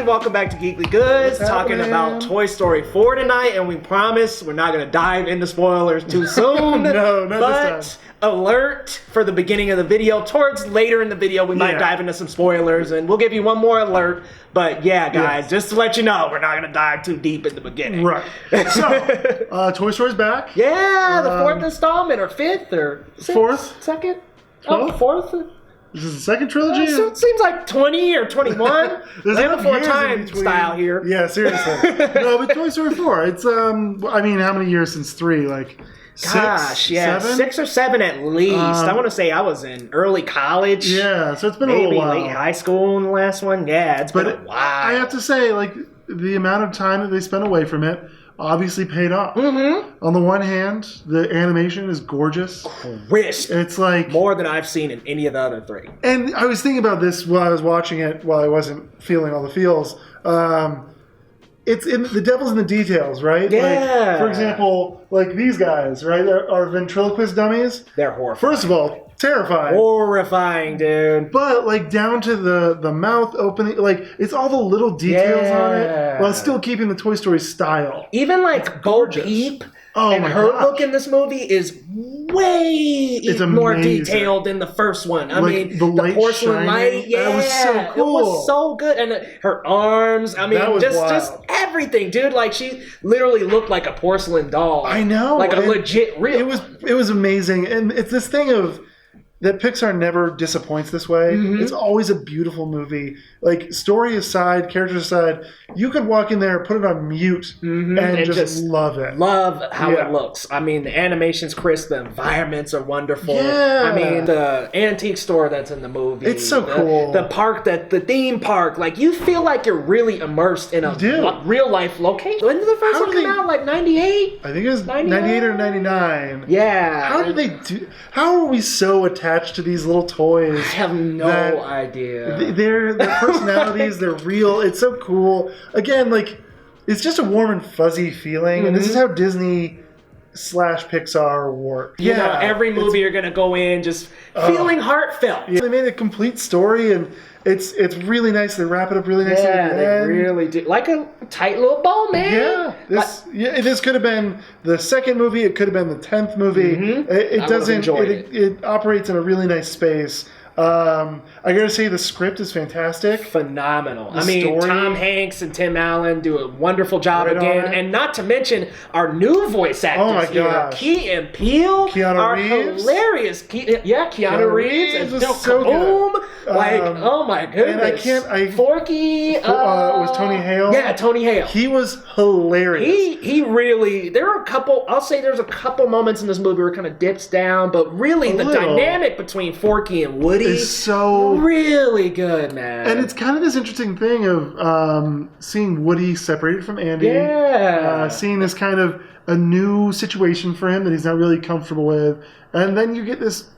welcome back to Geekly Goods. What's Talking happening? about Toy Story 4 tonight, and we promise we're not going to dive into spoilers too soon. No, not but this time. Alert for the beginning of the video. Towards later in the video, we might dive into some spoilers, and we'll give you one more alert. But yeah, guys, just to let you know, we're not going to dive too deep in the beginning. Right. So, Toy Story's back. Yeah, the fourth installment, or fifth, or sixth, Fourth? second, Twelfth? fourth. Is this the second trilogy? So it seems like 20 or 21. There's Land enough Before years in Time between. style here. Yeah, seriously. No, but Toy Story 4. It's I mean, how many years since 3? Like Gosh, 7? 6 or 7 at least. I want to say I was in early college. Yeah, so it's been a maybe little while. late high school in the last one. Yeah, it's been a while. I have to say, like, the amount of time that they spent away from it obviously paid off. Mm-hmm. On the one hand, the animation is gorgeous. Crisp. It's like more than I've seen in any of the other 3. And I was thinking about this while I was watching it, while I wasn't feeling all the feels. It's in the devil's in the details, right? Yeah. Like, for example, like these guys, right? Are ventriloquist dummies. They're horrifying. First of all, terrifying. Horrifying, dude. But like down to the mouth opening, like it's all the little details on it, while still keeping the Toy Story style. Even like Bo Peep and her look in this movie is way more detailed than the first one. I mean, the porcelain light, that was so cool. It was so good, and her arms. I mean, just everything, dude. Like she literally looked like a porcelain doll. I know, like a legit real. It was amazing, and it's this thing of that Pixar never disappoints this way. Mm-hmm. It's always a beautiful movie. Like, story aside, characters aside, you could walk in there, put it on mute, and just love it. Love how it looks. I mean, the animation's crisp, the environments are wonderful. Yeah. I mean, the antique store that's in the movie. It's so cool. The park, the theme park, like, you feel like you're really immersed in a real-life location. When did the first one come out? Like, 98? I think it was 98 or 99. Yeah. How did they do... How are we so attached to these little toys? I have no idea. Their personalities, they're real. It's so cool. Again, like, it's just a warm and fuzzy feeling, and this is how Disney / Pixar work. You know, every movie you're gonna go in just feeling heartfelt. Yeah, they made a complete story, and it's really nice. They wrap it up really nicely. Yeah, they really do. Like a tight little bow, man. Yeah, this could have been the second movie. It could have been the 10th movie. It operates in a really nice space. I gotta say, the script is fantastic. Phenomenal. I mean, Tom Hanks and Tim Allen do a wonderful job again. And not to mention, our new voice actors here, Key and Peele, are hilarious. Keanu Reeves and Bill Kaboom. Like, oh my goodness. And Forky. Was Tony Hale? Yeah, Tony Hale. He was hilarious. He really, there's a couple moments in this movie where it kind of dips down, but really the dynamic between Forky and Woody is so really good, man. And it's kind of this interesting thing of seeing Woody separated from Andy. Seeing this kind of a new situation for him that he's not really comfortable with. And then you get this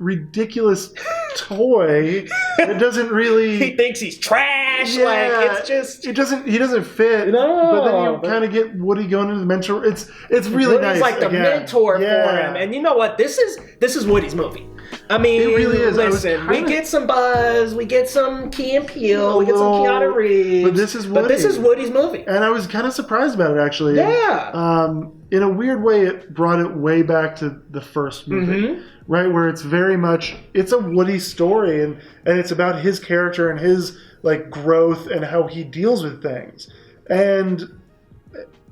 ridiculous toy that doesn't really... He thinks he's trash. Like, it's just... He doesn't fit. No. But then you kind of get Woody going into the mentor. It's really nice. He's like the mentor for him. And you know what? This is Woody's movie. I mean, it really is. Listen, we get some Buzz, we get some Key and Peele, we get some Keanu Reeves. But this is Woody's movie. And I was kind of surprised about it, actually. Yeah. In a weird way, it brought it way back to the first movie, right? Where it's very much, it's a Woody story, and it's about his character and his like growth and how he deals with things. And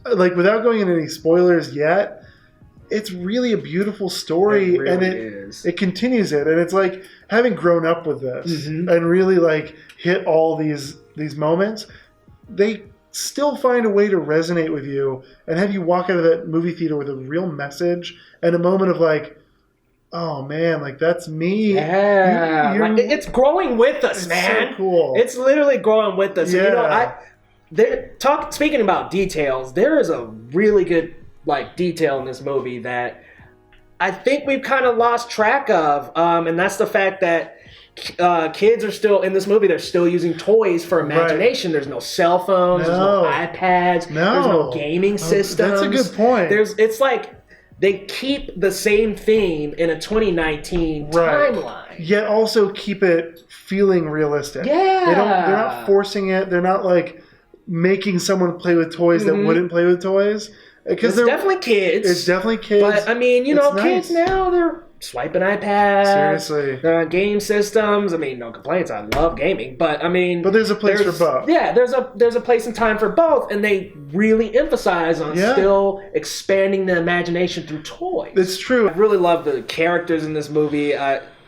like, without going into any spoilers yet, it's really a beautiful story, and it continues it, and it's like having grown up with this and really like hit all these moments, they still find a way to resonate with you and have you walk out of that movie theater with a real message and a moment of like, oh man, like that's me. Yeah, it's growing with us, man. So cool. It's literally growing with us. Yeah. And, you know, speaking about details, there is a really good like detail in this movie that I think we've kind of lost track of, and that's the fact that kids are still in this movie. They're still using toys for imagination. There's no cell phones. There's no iPads. There's no gaming systems. That's a good point. It's like they keep the same theme in a 2019 timeline. Yet also keep it feeling realistic. Yeah. They're not forcing it. They're not like making someone play with toys that wouldn't play with toys. It's definitely kids. It's definitely kids. But I mean, kids now, they're swiping iPads. Seriously. They're on game systems. I mean, no complaints. I love gaming. But I mean... But there's a place for both. Yeah, there's a place and time for both. And they really emphasize on still expanding the imagination through toys. It's true. I really love the characters in this movie.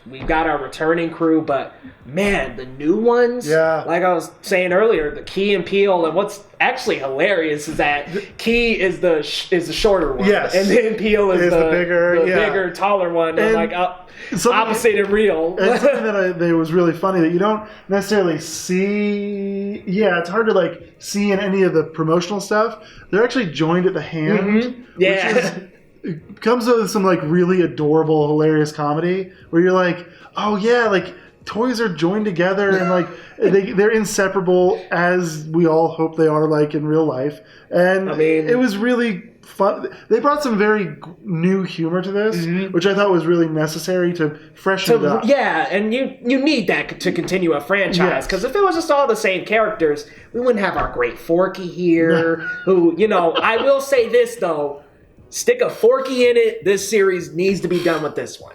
We've got our returning crew, but man, the new ones, like I was saying earlier, the Key and Peele, and what's actually hilarious is that Key is the shorter one, and then Peele is the bigger, taller one, and like opposite and real. And something that was really funny that you don't necessarily see. Yeah, it's hard to like see in any of the promotional stuff. They're actually joined at the hand. It comes with some like really adorable, hilarious comedy where you're like, oh yeah, like toys are joined together and like they're inseparable as we all hope they are like in real life. And I mean, it was really fun. They brought some very new humor to this, which I thought was really necessary to freshen it up. Yeah, and you need that to continue a franchise because if it was just all the same characters, we wouldn't have our great Forky here. Who, I will say this though. Stick a Forky in it. This series needs to be done with this one.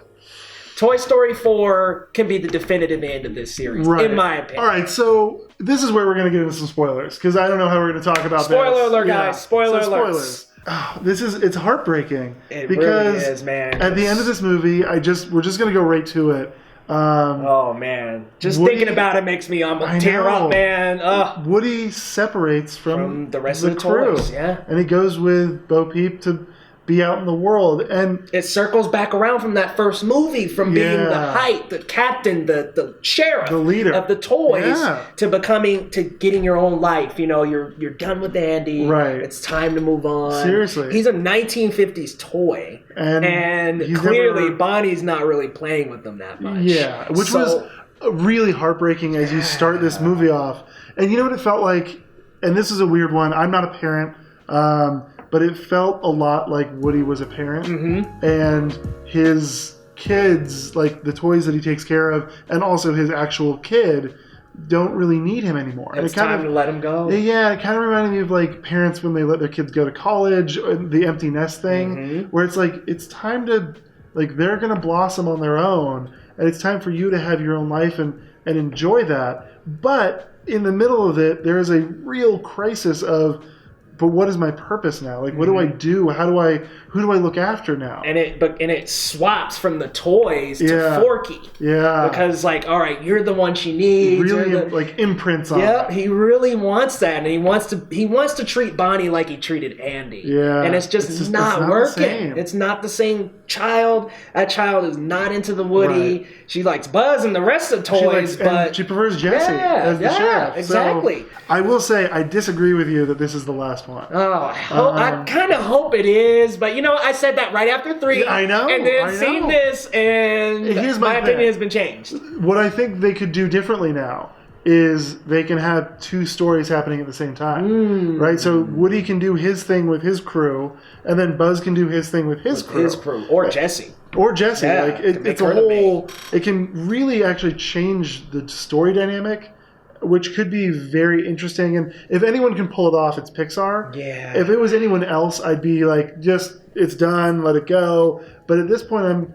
Toy Story 4 can be the definitive end of this series, in my opinion. All right, so this is where we're going to get into some spoilers, because I don't know how we're going to talk about Spoiler alert, guys. Spoiler alerts. Oh, it's heartbreaking. It really is, man. At the end of this movie, we're just going to go right to it. Oh, man. Just thinking about it makes me tear up, man. Woody separates from the rest of the crew. Toys, and he goes with Bo Peep to be out in the world, and it circles back around from that first movie, from being the height, the captain, the sheriff, the leader of the toys, to getting your own life. You're done with Andy. Right. It's time to move on. Seriously, he's a 1950s toy, and clearly Bonnie's not really playing with them that much. Yeah, which was really heartbreaking as you start this movie off. And you know what it felt like? And this is a weird one. I'm not a parent. But it felt a lot like Woody was a parent, and his kids, like the toys that he takes care of, and also his actual kid, don't really need him anymore. It's time to let him go. Yeah, it kind of reminded me of like parents when they let their kids go to college, or the empty nest thing, where it's like, it's time to, like, they're going to blossom on their own, and it's time for you to have your own life and enjoy that. But in the middle of it, there is a real crisis of, but what is my purpose now? Like, what do I do? Who do I look after now? And it swaps from the toys to Forky. Yeah. Because, like, all right, you're the one she needs. Really, imprints on it. He really wants that, and he wants to treat Bonnie like he treated Andy. Yeah. And it's just not working. It's not the same child. That child is not into the Woody. Right. She likes Buzz and the rest of the toys, but she prefers Jessie as the sheriff. Exactly. So, I will say I disagree with you that this is the last one. Oh, I kind of hope it is, but I said that right after 3. I know. And then seen this, and my opinion has been changed. What I think they could do differently now is they can have 2 stories happening at the same time, right? So Woody can do his thing with his crew, and then Buzz can do his thing with his crew. Or Jessie. Yeah, like it's a whole. It can really actually change the story dynamic, which could be very interesting. And if anyone can pull it off, it's Pixar. Yeah. If it was anyone else, I'd be like, it's done, let it go. But at this point,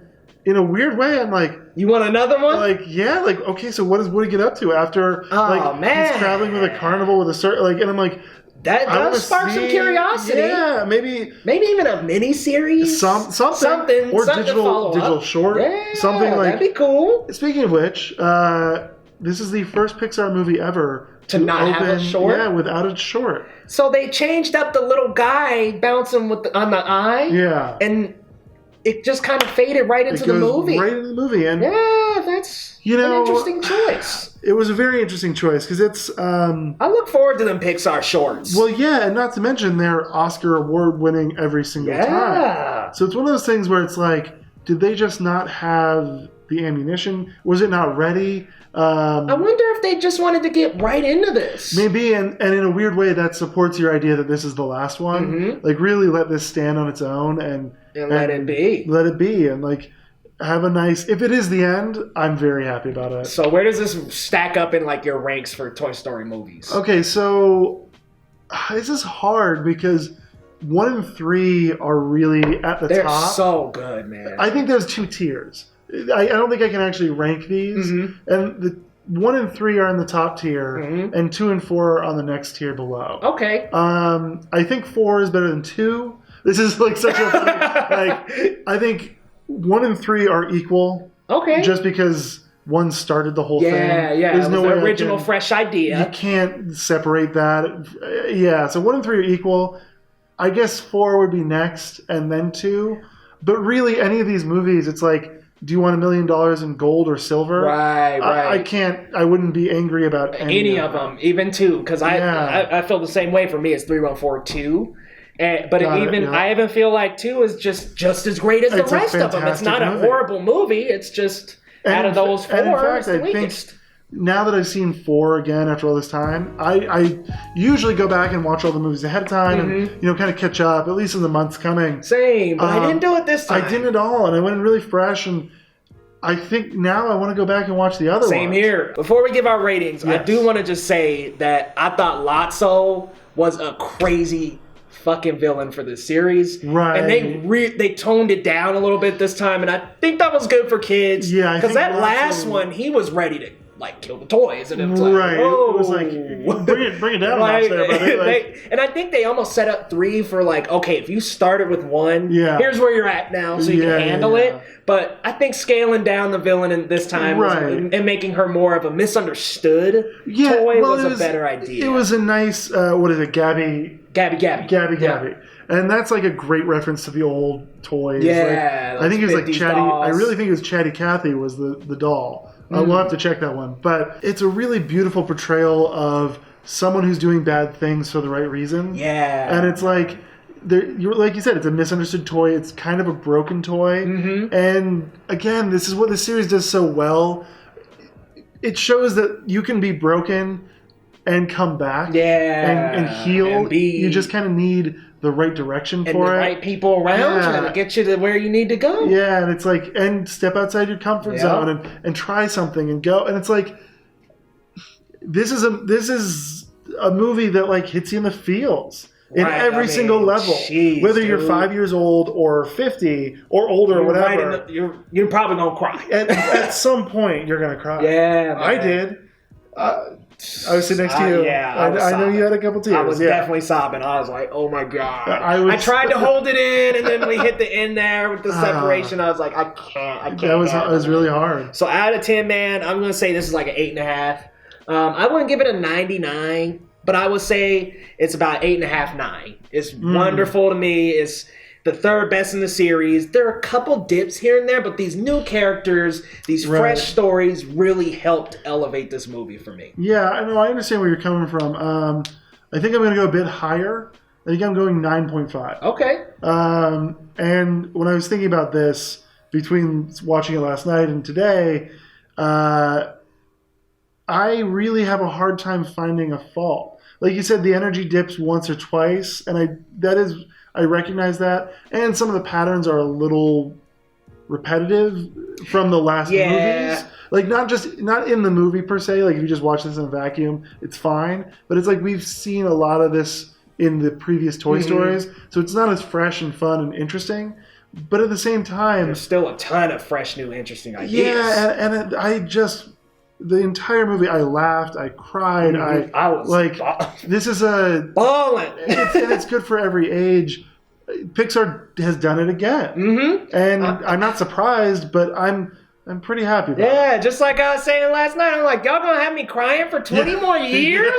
in a weird way, I'm like, you want another one? Like, yeah, like, okay, so what does Woody get up to after? Man, he's traveling with a carnival with a certain, like, and I'm like, that does spark some curiosity. Yeah, maybe even a mini series, something, or digital short, something like that'd be cool. Speaking of which, this is the first Pixar movie ever to not have a short. Yeah, without a short. So they changed up the little guy bouncing on the eye. Yeah, and it just kind of faded right into the movie. Right into the movie, and that's an interesting choice. It was a very interesting choice because it's. I look forward to them Pixar shorts. Well, yeah, and not to mention they're Oscar award winning every single time. So it's one of those things where it's like, did they just not have the ammunition? Was it not ready? I wonder if they just wanted to get right into this. Maybe, and in a weird way, that supports your idea that this is the last one. Mm-hmm. Like, really let this stand on its own and let it be. Let it be, and like have a nice. If it is the end, I'm very happy about it. So where does this stack up in like your ranks for Toy Story movies? Okay, so this is hard because 1 and 3 are really at the They're top. They're so good, man. I think there's 2 tiers. I don't think I can actually rank these. Mm-hmm. And the 1 and 3 are in the top tier, and 2 and 4 are on the next tier below. Okay. I think 4 is better than 2. This is like such a funny, like I think 1 and 3 are equal. Okay. Just because 1 started the whole thing. Yeah. There's no way the original fresh idea. You can't separate that. Yeah. So 1 and 3 are equal. I guess 4 would be next, and then 2. But really, any of these movies, it's like, do you want $1 million in gold or silver? Right. I can't. I wouldn't be angry about any of them, even 2, because I feel the same way. For me, it's 314 2. I even feel like 2 is just as great as the rest of them. It's not a horrible movie. It's just out of those 4, it's the weakest. Now that I've seen 4 again after all this time, I usually go back and watch all the movies ahead of time and kind of catch up, at least in the months coming. Same, but I didn't do it this time. I didn't at all, and I went in really fresh, and I think now I want to go back and watch the other ones. Same here. Before we give our ratings, I do want to just say that I thought Lotso was a crazy fucking villain for this series. Right. And they toned it down a little bit this time, and I think that was good for kids. Yeah, because that last one, he was ready to like kill the toys, and it was like, right. Whoa. It was like bring it down a notch there, buddy. Like, and I think they almost set up 3 for like, okay, if you started with 1, here's where you're at now, so you can handle it. But I think scaling down the villain in this time and making her more of a misunderstood toy was a better idea. It was a nice what is it, Gabby. And that's like a great reference to the old toys. Yeah, like, I think it was like Chatty. Dolls. I really think it was Chatty Cathy was the doll. We'll have to check that one. But it's a really beautiful portrayal of someone who's doing bad things for the right reason. Yeah. And it's like, like you said, it's a misunderstood toy. It's kind of a broken toy. And again, this is what the series does so well. It shows that you can be broken and come back and heal. You just kind of need the right direction for it. And the right people around you to get you to where you need to go. Yeah, and it's like, and step outside your comfort zone and try something and go. And it's like, this is a movie that like hits you in the feels in every single level. Whether you're 5 years old or 50 or older or whatever. You're probably going to cry. At some point, you're going to cry. Yeah, man. I did. I was sitting next to you. I know you had a couple tears. I was definitely sobbing. I was like, oh my God. I tried to hold it in, and then we hit the end there with the separation. I was like, I can't. It was really hard. So out of 10, man, I'm going to say this is like an 8.5. I wouldn't give it a 99, but I would say it's about 8.5, 9. It's wonderful to me. It's the third best in the series. There are a couple dips here and there, but these new characters, these fresh stories really helped elevate this movie for me. Yeah, I know. I understand where you're coming from. I think I'm going to go a bit higher. I think I'm going 9.5. Okay. And when I was thinking about this, between watching it last night and today, I really have a hard time finding a fault. Like you said, the energy dips once or twice, and I recognize that, and some of the patterns are a little repetitive from the last movies. Like not in the movie per se. Like if you just watch this in a vacuum, it's fine. But it's like we've seen a lot of this in the previous Toy Stories, so it's not as fresh and fun and interesting. But at the same time, there's still a ton of fresh, new, interesting ideas. Yeah, the entire movie, I laughed, I cried, I was like, this is balling. And it's good for every age. Pixar has done it again, and I'm not surprised, but I'm pretty happy about it. Yeah, just like I was saying last night, I'm like, y'all gonna have me crying for 20 more years?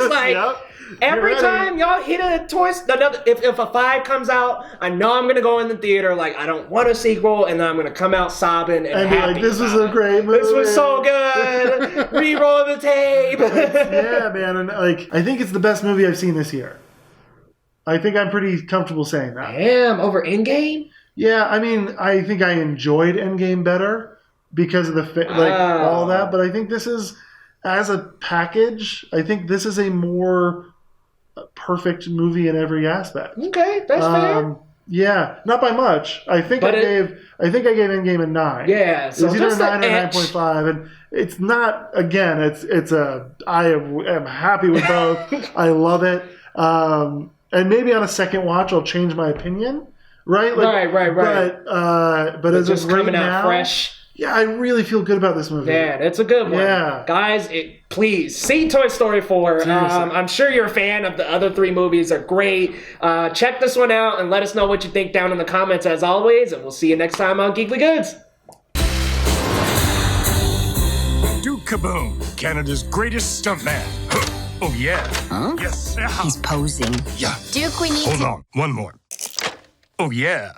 Every time y'all hit a toy, if a 5 comes out, I know I'm gonna go in the theater like I don't want a sequel, and then I'm gonna come out sobbing and happy. Like, this was a great movie. This was so good. Reroll the tape. Yeah, man, and like I think it's the best movie I've seen this year. I think I'm pretty comfortable saying that. Damn, over Endgame? Yeah, I mean, I think I enjoyed Endgame better because of the all that, but I think this is as a package, I think this is a more perfect movie in every aspect. Okay, that's fair. Yeah, not by much. I think I gave Endgame a 9. Yeah, so it was either just a 9 or an 9.5, and it's not. Again, I am happy with both. I love it. And maybe on a second watch, I'll change my opinion. Right. But as just of right coming out now, fresh. Yeah, I really feel good about this movie. Yeah, it's a good one. Yeah. Guys, please see Toy Story 4. I'm sure you're a fan of the other 3 movies. They're great. Check this one out and let us know what you think down in the comments as always. And we'll see you next time on Geekly Goods. Duke Kaboom, Canada's greatest stuntman. Oh, yeah. Huh? Yes. He's posing. Yeah. Duke, we need Hold on. One more. Oh, yeah.